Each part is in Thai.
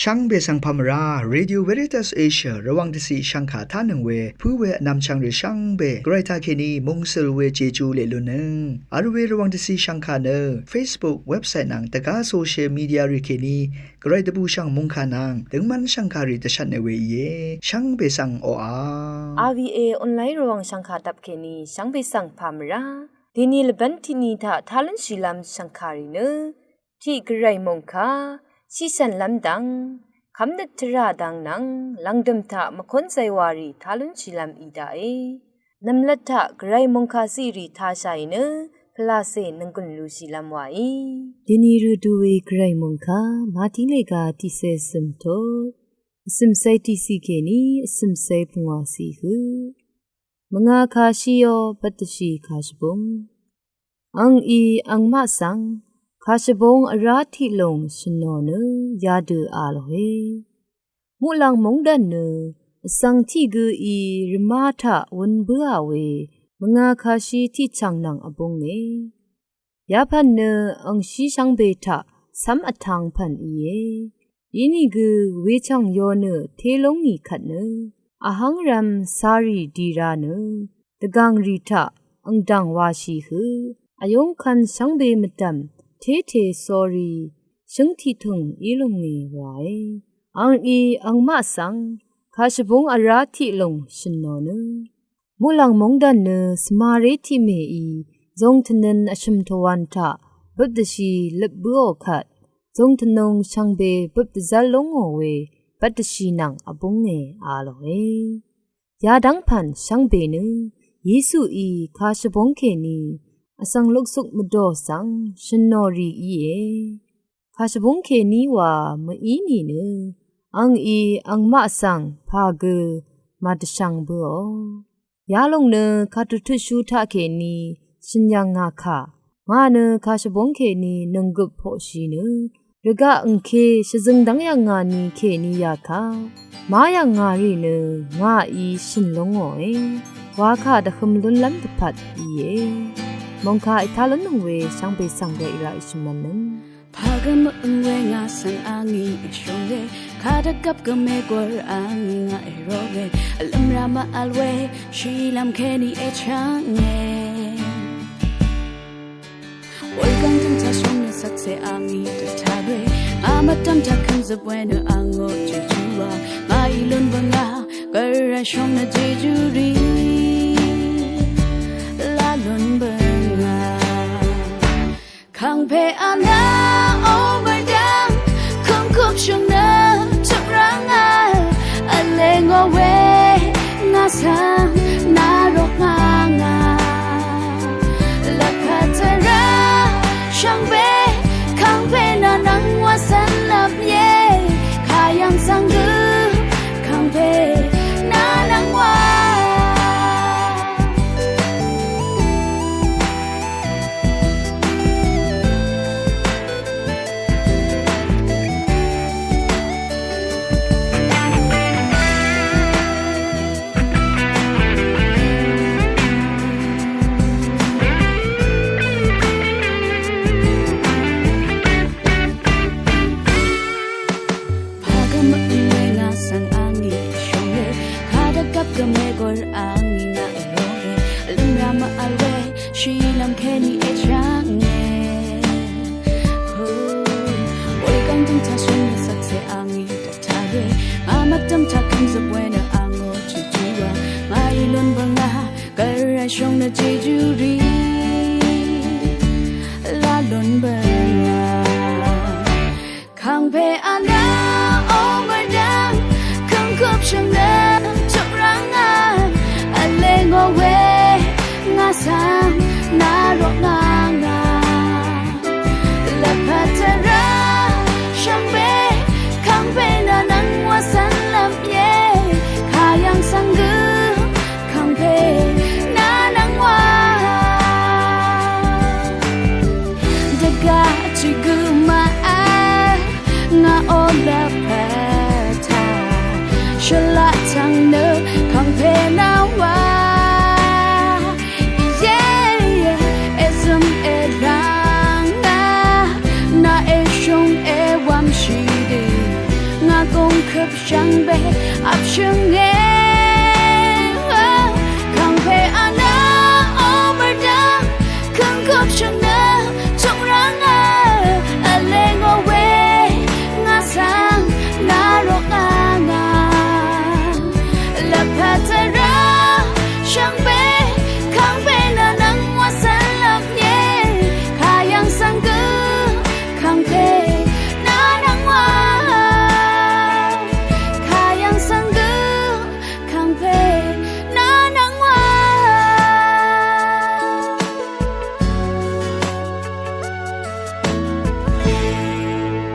ช่างเบสังพามราเรดิโอเวริตัสเอเชียระวังที่สีช่างขาท่าหนึ่งเวผู้เวนำช่างหรือช่างเบไกรทาเคนีมงเซลเวเจจูเลลุนึงอาร์เวระวังที่สีช่างขาเนอ Facebook เว็บไซต์นังตะกาโซเชียลมีเดียริเคนีไกรตบูช่างมงขานังถึงมันช่างขาริตชันในเวเยช่างเบสังโออาRVA ออนไลน์ระวังช่างขาตับเคนีช่างเบสังพามราดีนีลบันทินีทาทาลันชิลัมช่างขาริเนที่ไกรมงคาชิสันลำดังคำนัดทราดังนังลังดมทะมะคนไซวารีทาลุนชิลัมอีดาเอนำลัดทะไกรมงคาซีรีทาชัยเนพลาเซนังกุนลูชิลัมวาดินีรูดูเวไกรมงคามาทิเลกาติเซซึมโตซึมไซติสิเกนีซึมไซปงวาสีหืมงาคาชิโยปัตชิคาชบุงอังอีอังมาสังคาชบงอราธิลงชนนยาดูอาลเฮมุลังมงดันเนสังที่กูอีรมาทะวันเบื่อเวมงาคาชีที่ชังนังอบงเอยาพันเนอังชีชังเบทะสัมอทังพันอีเยยินีกูเวชังโยเนเทลงอีขัดเนอหังรัมสารีดีราเนตะกังรีทะอังดังวาชีหืออายงคันชังเบมตัมเทเท sorry ฉันที่ถึงอีลงเงไว้อังอีอังมาสังคาชบงอาราธิลงชนนมุลังมงดันเนสมาเรติเมอีจงทนันอชมทวันทะบุตชีลบบัวขัดจงทนงช่างเบบุตจัลลงโอเวบุตชีนังอบงเงอาลเวยาดังพันช่างเบเนเยซูอีคาชบงเคนีอสังลุกสุกมดอสังชนอรีอีเอคาชบงเคนีวามะอีนีเนอังอีอังมะสังพาเกมาตชังบัวยาลงเนคาตุทุชูทะเคนีชินยังงาคางาเนคาชบงเคนีนังกุพโพชีเนรกะอังเคชซึงดังยังงานีเคนียาคามายังงารีเนงาอีชินลงโอวาคาดะคุมลุนลันตพัดอีเอมองคาอิทาลนงเวช่างไปสังเวอิลาอิชมันนึงพากะมะเวงาสังอางีชงเวคาดะกับกะเมกวรอางีงาเอโรเวลัมรามาอัลเวชีลัมเคนีเอชังเงวันกันจังทะชงเนสักเซอางีตะทาเวอามาตัมทะคันซะเวเนอังโอจูจูวามาอีลุนบังากะระชงเนเจจูรีลาลุนบัคังเพอานาโอเบดังคงคุบชงนาทุกรังอาอเลงโอเวงาสังนารกงางาลักขัดราช่างเบคังเพนานังวาสันลับเยขายังสังกุคังเพนานังวากะเมกอรอางีงาเอโรเวลัมรามาอัลเวชีลัมเคนีเอชังเงโฮโอยกันจังทะชงสักเซอางีตะทาเวมามัดจัมทะคันซะเวนะอังโอจูจูวามาอีลุนบังากะระชงนะเจจูรีลาลุนบังาคังเพอานาโอเบดังคังคุบชงนางอเวงาสังนารกงางาละพัทราช่างเบคังเบนานังวาสันลับเยขายังสังกุคังเบนานังวาดะกาจิกุมาอางาโอลาพัทาชละทังเนคังเบนาวา กับช่างเบอับช่างเงคังเพอานาโอเบดังคังกับช่างนาจงรังเลงเอาไว้งาสังนารกงาและพัทราช่างเบคังเบนานังว่าสันลับเย่ขายังสังกือคังเพนานังว่าขายังสังกือคังเพนานังว่า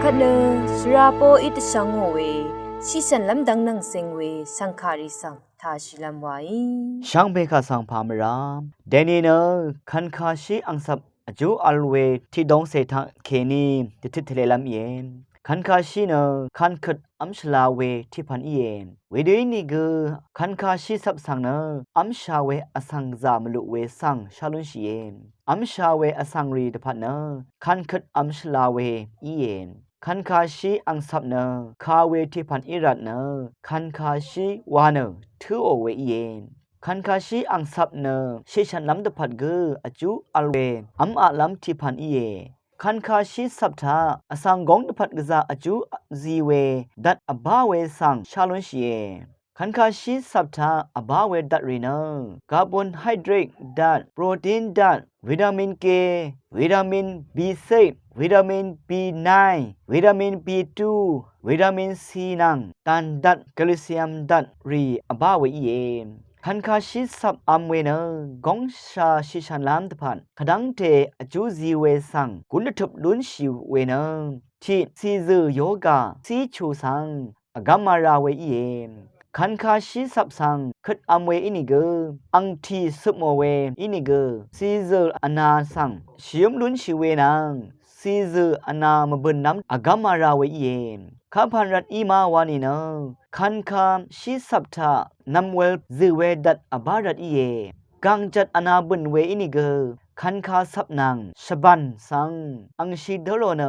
คะเนสราโปอิตสังโหเวชิสันลำดังนังเซงเวสังคาริสังทาชิลัมไวช่างเบคาสังพามรามเดนีเนคันคาชีอังสับอจูอัลเวที่ดงเซทังเคนีติทิทเลลำเย็นคันคาชีเนคันขดอัมชลาเวที่พันเย็นเวเดนีเกคันคาชีสับสังเนอัมชาเวอสังจามลุเวสังชาลุนชีเย็นอัมชาเวอสังรีตพันเนคันขดอัมชลาเวอีเย็นคันคาชีอังสับเนคาเวที่พันอิรัตเนคันคาชีวานเนทือโอเวเย็นคันคาชีอังสับเนเชชันลำตะพัดเกอจูอัลเวอัมอาลำที่พันอีเยคันคาชีสับทาอสังกงตะพัดกะซาอจูซีเวดัดอบาเวสังชาลอนชีเยคันคาชีสับทาอบาเวดัดรีเนคาร์บอนไฮเดรตดัดโปรตีนดัดวิตามินเควิตามิน B6 วิตามิน B9 วิตามิน B2 วิตามิน C นังตันดัดแคลเซียมดัดรีอบาเวเยคันคาชิสับอัมเวเนกงชาชิชันลามตะพันขดังเทอจูซีเวสังกุนทบลุนชิวเวเนที่ซีซือโยกาซีชูสังอากามาราเวเยคันคาชิสับสังขดอัมเวอินิเกอังทีสุโมเวอินิเกซีซืออนาสังชิมลุนชิเวนังซีซืออนามบุนน้ำอากามาราเวเยข้าพันรัตอีมาวานีนคันคาชิสับทานำเวลซึเวดัดอบารัตอีเยกังจัดอนาบุนเวอินิเกคันคาสับนางชบันสังอังชิดโรเน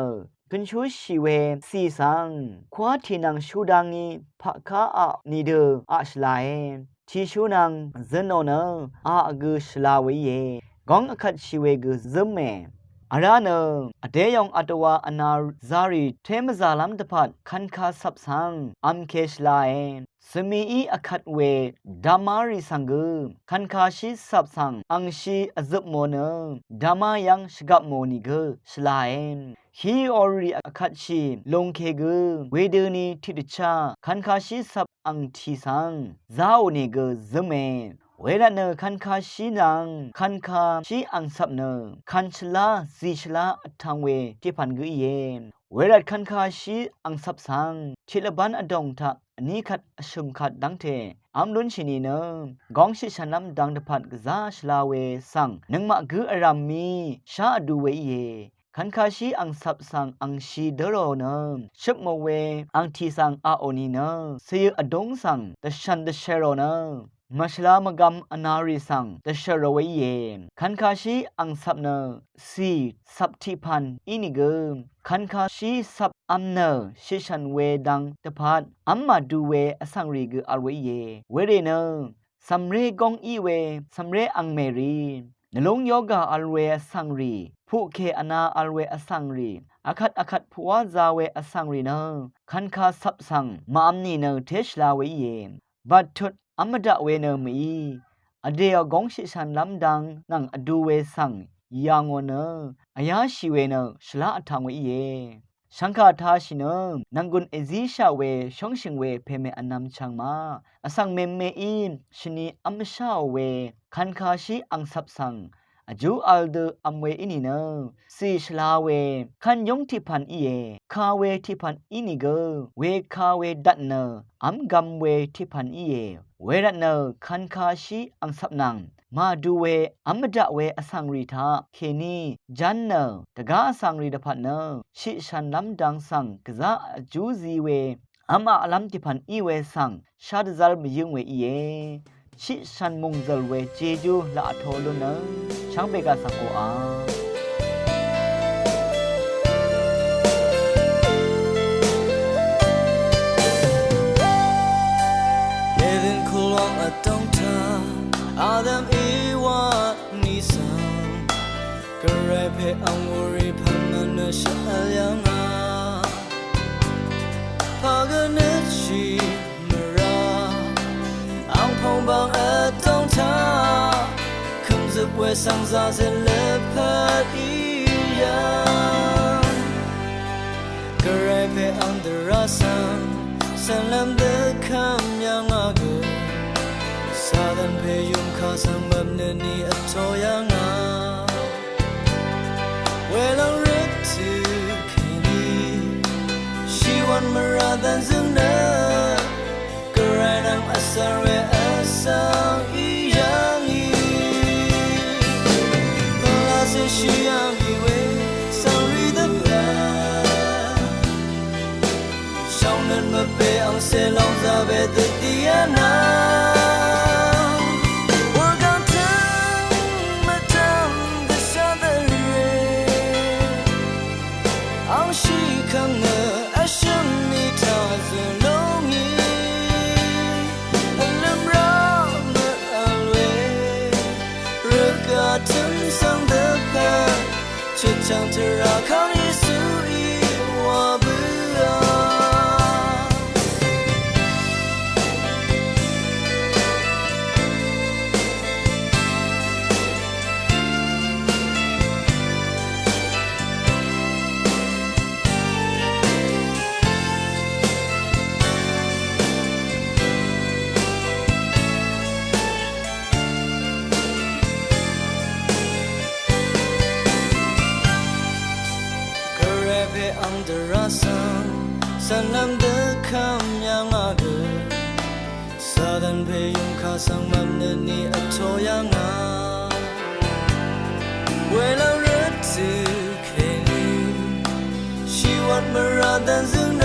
กันชูชีเวซีสังควาทีนังชูดังนีพักคาอะนีเดอะชลาเอทีชูนังเซนโนเนอะกึชลาเวเยกองอคัดชีเวกึซึมเมอาราเนอเดยองอัตวาอนาซารีเทมซาลัมตะพัดคันคาสับสังอัมเคชลาเอนสมีอีอคัดเวดามาริสังกคันคาชิสับสังอังชีอซุบโมเนดามายังชกับโมนิกชลาเอนฮีออรีอคัดชีลงเคกเวเดนีทิดชาคันคาชิสับอังทีสังซาโอเนกซึเมเวลาเนคันคาชีนังคันคาชีอังสับเนคันชลาซีชลาทังเวที่พันกุเยนเวลาคันคาชีอังสับสังชิลบันอดงทักนี้ขัดชุมขัดดังเทอัมลุนชินีเนกองชิชันน้ำดังตะพัดกซาชลาเวสังนึงมะกุอรามีชาดูเวเยคันคาชีอังสับสังอังชีเดโรเนชิบโมเวอังทีสังอาโอนีเนเสียอดงสังตะชันตะเชโรเนมัชลามกำอนาริสังตะเชรเวเยคันคาชีอังสับเนซีสับทิพันอินิเกคันคาชีสับอัมเนชิชันเวดังตะพัดอัมมาดูเวอสังรีกอัลเวเยเวเรเนสัมเรกองอีเวสัมเรอังเมรีนลงโยกาอัลเวอสังรีผู้เคอนาอัลเวอสังรีอคัดผัวซาเวอสังรีเนคันคาสับสังมาอัมนีเนเทชลาเวเยบัดทุดอมดะเวเนมีอเดียกงชิชันลำดังนังอดูเวสังยางโนอายาชิเวเนชลาทังเวเยชังคาทาชิเนนังกุนเอซิชาเวชงชิงเวเพเมอนำชังมาอสังเมเมอินชนีอัมชาเวคันคาชิอังสับสังอจูอัลเดอัมเวอินีเนซีชลาเวคันยงทิพันอีเยคาเวทิพันอินิเกเวคาเวดัตเนอัมกัมเวทิพันอีเยเวรัตเนคันคาชีอังสับนังมาดูเวอัมดะเวอสังรีทาเคนีจันเนตกาอสังรีดพันเนชิชันลำดังสังกะซาจูซีเวอัมอาลัมติพันอีเวสังชาดซัลมยึงเวอีเยชิชันมุงซัลเวเจจูละอโทลุเนช่างเบกาสังโออา个日期么啦，昂蓬邦儿童他，看着为上啥子了怕一样，个人陪昂的拉上，善良的看样啊个，撒旦陪用卡上慢的你啊头样啊，为了日子给你，希望么让单身的，个人让阿萨瑞阿桑一样一，那些需要以为sorry的吧，小人们被昂塞老早被的迪安娜。将这绕靠耶稣以我不善良的看样啊个，撒旦陪用卡上慢的你啊头样啊，为了日子给你，希望么让单身的，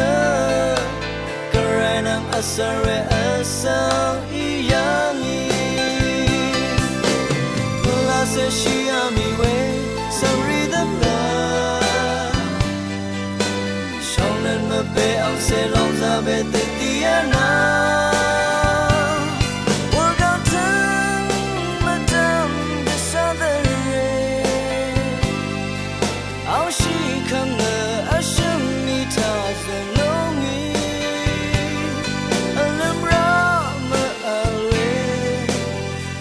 个人让阿萨瑞阿桑一样一，那些需要你为 sorry 的吧。被昂塞老早被的迪安娜，我高腾了当的傻的人，昂西看了阿生米他在浓郁，阿冷让么阿雷，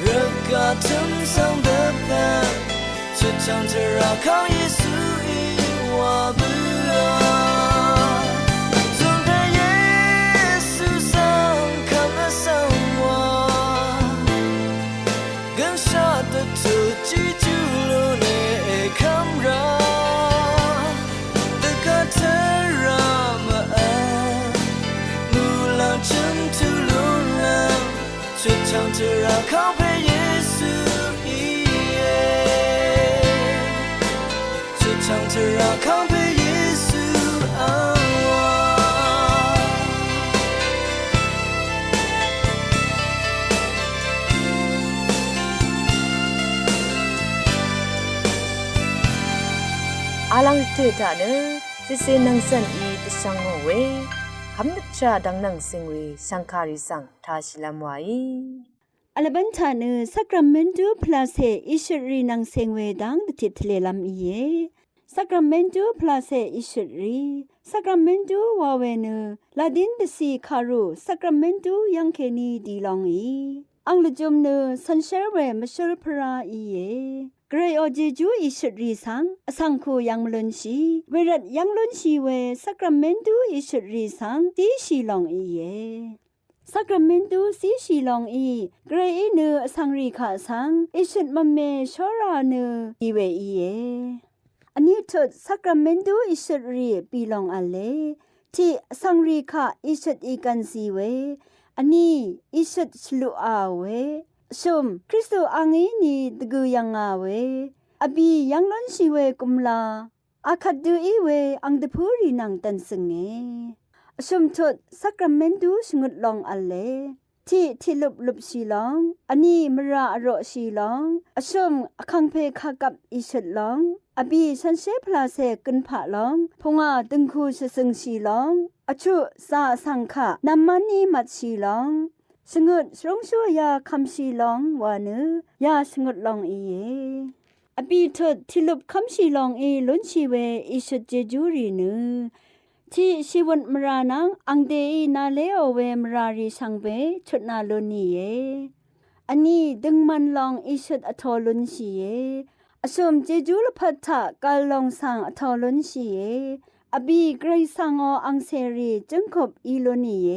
热高腾上的伴，就唱着绕靠耶稣以我不啊。唱着绕靠陪耶稣一夜，就唱着绕靠陪耶稣啊。阿郎特塔呢，这些能生意的上我为。คำนึกชาดังนังสิงเวสังคาริสังทาชิลามวายอลบันทานุสักราเมนตูพลาเซอิชรีนังสิงเวดังติทเลลามอีเยสักราเมนตูพลาเซอิชรีสักราเมนตูวาเวนุลาดินดสีคารุสักราเมนตูยังเคนีดีลองอีอังลจุมนุสันเชเวมชลพราอีเยเกรอเจจูอิชรีสังอสังคูยังมลุนชีเวรัดยังลุนชีเวสักราเมนตูอิชรีสังตีชีลองอีเยสักราเมนตูสีชีลองอีเกรอีเนอสังรีขาสังอิชุดมะเมชอราเนออีเวอีเยอันนี้ทดสักราเมนตูอิชุดรีปีลองอะเลที่สังรีขาอิชุดอีกันสีเวอันนี้อิชุดชลุอาเวชมคริสโตอังอีนีตะกุยังอาเวอบียังล้นชีเวกุมลาอาคัดดูอีเวอังตะพูรีนังตันสึงเงชมทดสักราเมนตูสงุดลองอะเลที่ลุบชีลองอันนี้มระอโรชีลองชมคังเพคากับอิชุดลองอบีฉันเชพลาเซกุนผะลองพงาตึงคูชะซึงชีลองอชุสาสังคะนัมมันนีมัดชีลองสงุดสรงชัวยาคำชีลองวานึยาสงุดลองอีเยอบีทดที่ลุบคำชีลองอีล้นชีเวอิชุดเจจูรีนึ ที่ชีวันมรานังอังเดอีนาเลโอเวมรารีชังเบชุดนาลุนีเยอันนี้ดึงมันลองอิชุดอทอลุนชีเยอสมเจจูลพัทธะกาลองสังอทอลุนชีเยอบีไกรสังออังเซรีจึงขบอีลุนีเย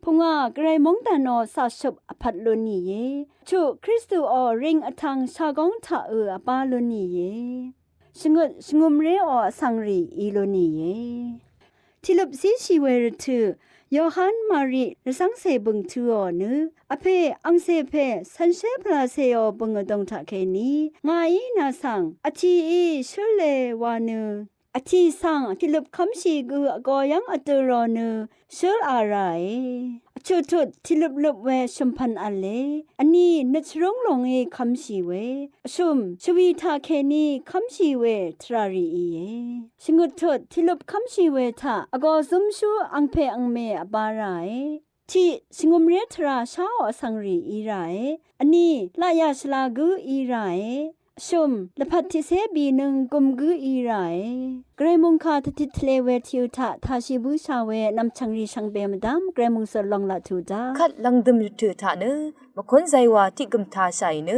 พงาไกรมงตานอสาชบอภัดลุนีเยชุคริสตูอริงอทังชากองทะอปาลุนีเยสงุมเรอสังรีอีลุนีเยทิลบซีชีเวรทูยอฮันมารีระสังเซบึงทูอนึอเพอังเซเพสันเชพลาเซอบึงดงทะเคนีงายนาสังอทีอีชุเลวานึอธิสังทิลบคำชีกูกอยังอตรอนึชุลอะไรชุดทุดทิลบลบเวชุมพันอันเลอันนี้นัชรงลงเอคำชีเวชุมชวีทาเคนีคำชีเวทรารีเอชิงุดทุดทิลบคำชีเวทาอากอซุมชูอังเพอังเมอบารายที่สิงุมเรทราชาอสังรีอีไรอันนี้ลายาชลากูอีไรชุมละพัดทิเซบีนึงกุมกูอีไรเกรมุงคาทติทเลเวทิวทะทาชิบูชาเวนำชังรีชังเบมดามเกรมุงสลองละทูดาคัดลังดึมถือทะเนมะคนใจว่าที่กึมทาใส่เน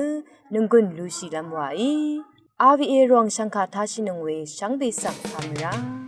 นึงกุนลูซีลำไว้ RVA รองสังฆาทาชินงเวสังเบสังธรรมรา